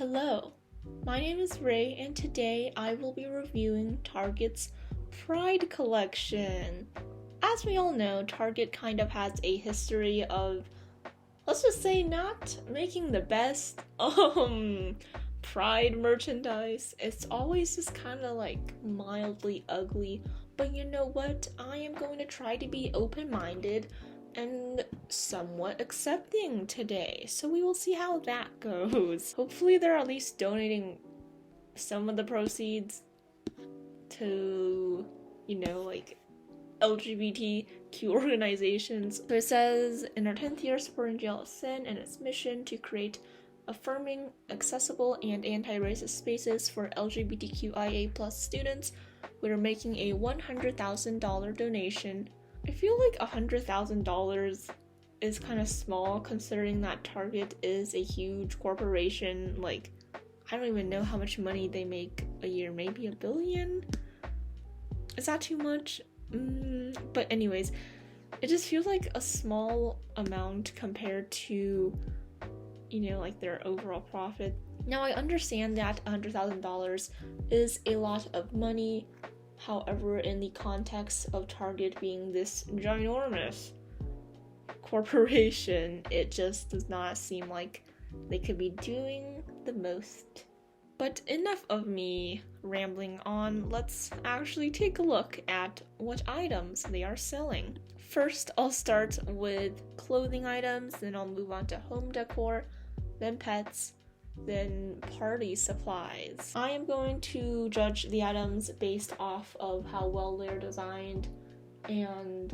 Hello, my name is Ray and today I will be reviewing Target's Pride collection. As we all know, Target kind of has a history of, let's just say, not making the best Pride merchandise. It's always just kind of like mildly ugly, but you know what? I am going to try to be open-minded and somewhat accepting today, so we will see how that goes. Hopefully they're at least donating some of the proceeds to, like LGBTQ organizations. So it says, in our 10th year supporting JLSN and its mission to create affirming, accessible, and anti-racist spaces for LGBTQIA+ students, we are making a $100,000 donation. I feel like $100,000 is kind of small considering that Target is a huge corporation. Like, I don't even know how much money they make a year, maybe $1 billion? Is that too much? But anyways, it just feels like a small amount compared to, like their overall profit. Now, I understand that $100,000 is a lot of money. However, in the context of Target being this ginormous corporation, it just does not seem like they could be doing the most. But enough of me rambling on, let's actually take a look at what items they are selling. First, I'll start with clothing items, then I'll move on to home decor, then pets, then party supplies. I am going to judge the items based off of how well they're designed and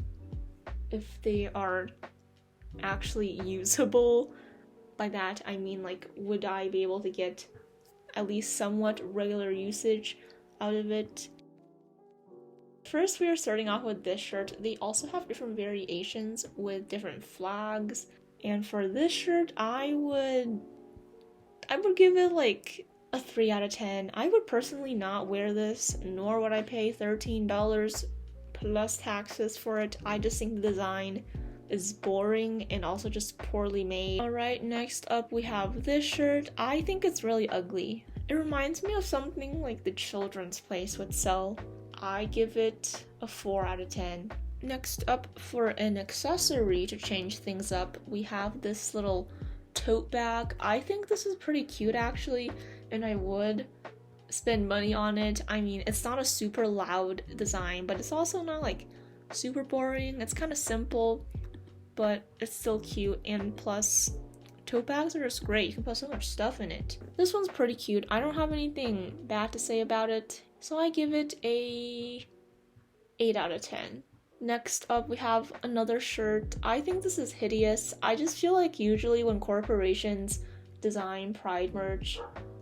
if they are actually usable. By that I mean, like, would I be able to get at least somewhat regular usage out of it? First, we are starting off with this shirt. They also have different variations with different flags, and for this shirt I would give it like a 3 out of 10. I would personally not wear this, nor would I pay $13 plus taxes for it. I just think the design is boring and also just poorly made. Alright, next up we have this shirt. I think it's really ugly. It reminds me of something like the children's place would sell. I give it a 4 out of 10. Next up, for an accessory to change things up, we have this little tote bag. I think this is pretty cute actually, and I would spend money on it. I mean, it's not a super loud design, but it's also not like super boring. It's kind of simple, but it's still cute, and plus tote bags are just great. You can put so much stuff in it. This one's pretty cute. I don't have anything bad to say about it, so I give it a 8 out of 10. Next up, we have another shirt. I think this is hideous. I just feel like usually when corporations design Pride merch,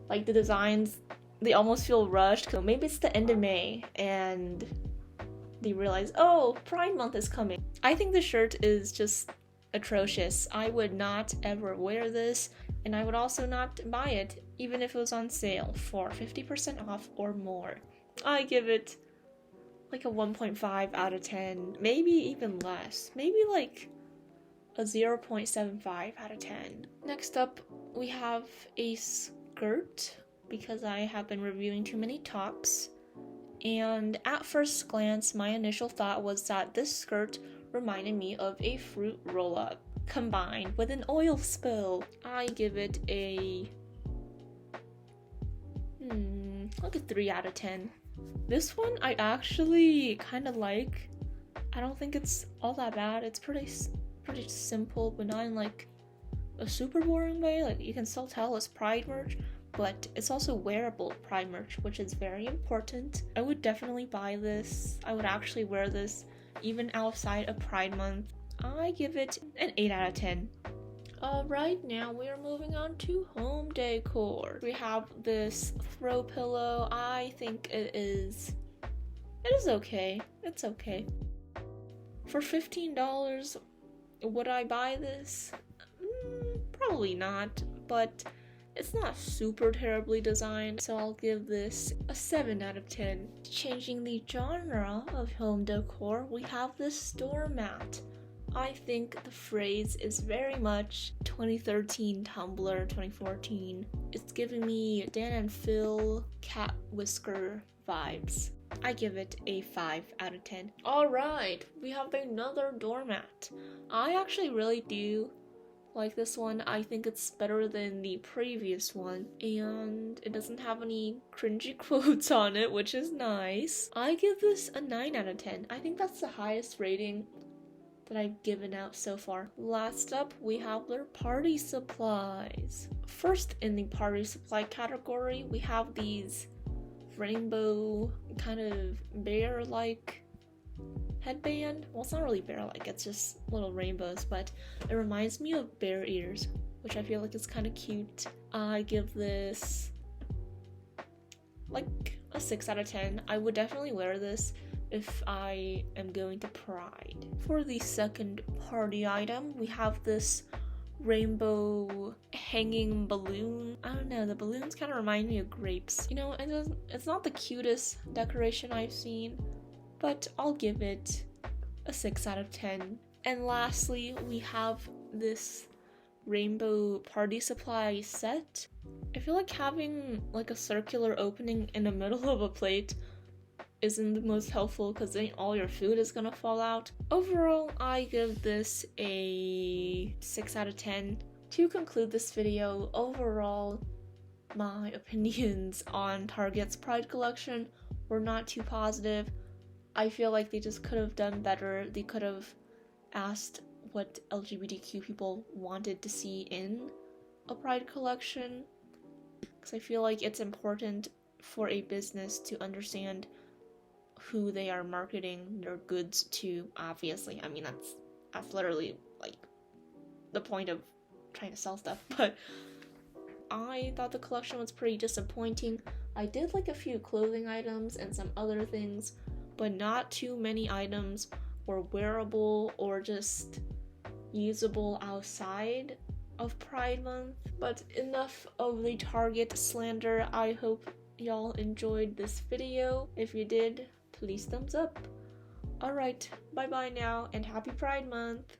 like the designs, they almost feel rushed. So maybe it's the end of May and they realize, oh, Pride month is coming. I think the shirt is just atrocious. I would not ever wear this, and I would also not buy it even if it was on sale for 50% off or more. I give it like a 1.5 out of 10, maybe even less, maybe like a 0.75 out of 10. Next up, we have a skirt, because I have been reviewing too many tops, and at first glance, my initial thought was that this skirt reminded me of a fruit roll-up combined with an oil spill. I give it a like a 3 out of 10. This one I actually kind of like. I don't think it's all that bad. It's pretty simple, but not in like a super boring way. Like, you can still tell it's Pride merch, but it's also wearable Pride merch, which is very important. I would definitely buy this. I would actually wear this even outside of Pride month. I give it an 8 out of 10. Alright, now we are moving on to home decor. We have this throw pillow. I think it is okay. It's okay. For $15, would I buy this? Probably not, but it's not super terribly designed, so I'll give this a 7 out of 10. Changing the genre of home decor, we have this doormat. I think the phrase is very much 2013 Tumblr, 2014. it's giving me Dan and Phil cat whisker vibes. I give it a 5 out of 10. Alright, we have another doormat. I actually really do like this one. I think it's better than the previous one, and it doesn't have any cringy quotes on it, which is nice. I give this a 9 out of 10. I think that's the highest rating that I've given out so far. Last up, we have their party supplies. First in the party supply category, we have these rainbow kind of bear-like headband. Well, it's not really bear-like, it's just little rainbows, but it reminds me of bear ears, which I feel like is kind of cute. I give this like a 6 out of 10. I would definitely wear this if I am going to Pride. For the second party item, we have this rainbow hanging balloon. I don't know, the balloons kind of remind me of grapes. You know, it's not the cutest decoration I've seen, but I'll give it a 6 out of 10. And lastly, we have this rainbow party supply set. I feel like having like a circular opening in the middle of a plate isn't the most helpful because then all your food is gonna fall out. Overall, I give this a 6 out of 10. To conclude this video, overall, my opinions on Target's Pride collection were not too positive. I feel like they just could have done better. They could have asked what LGBTQ people wanted to see in a Pride collection, because I feel like it's important for a business to understand who they are marketing their goods to, obviously. I mean, that's literally like the point of trying to sell stuff, but I thought the collection was pretty disappointing. I did like a few clothing items and some other things, but not too many items were wearable or just usable outside of Pride Month. But enough of the Target slander. I hope y'all enjoyed this video. If you did, please thumbs up. Alright, bye bye now, and happy Pride Month!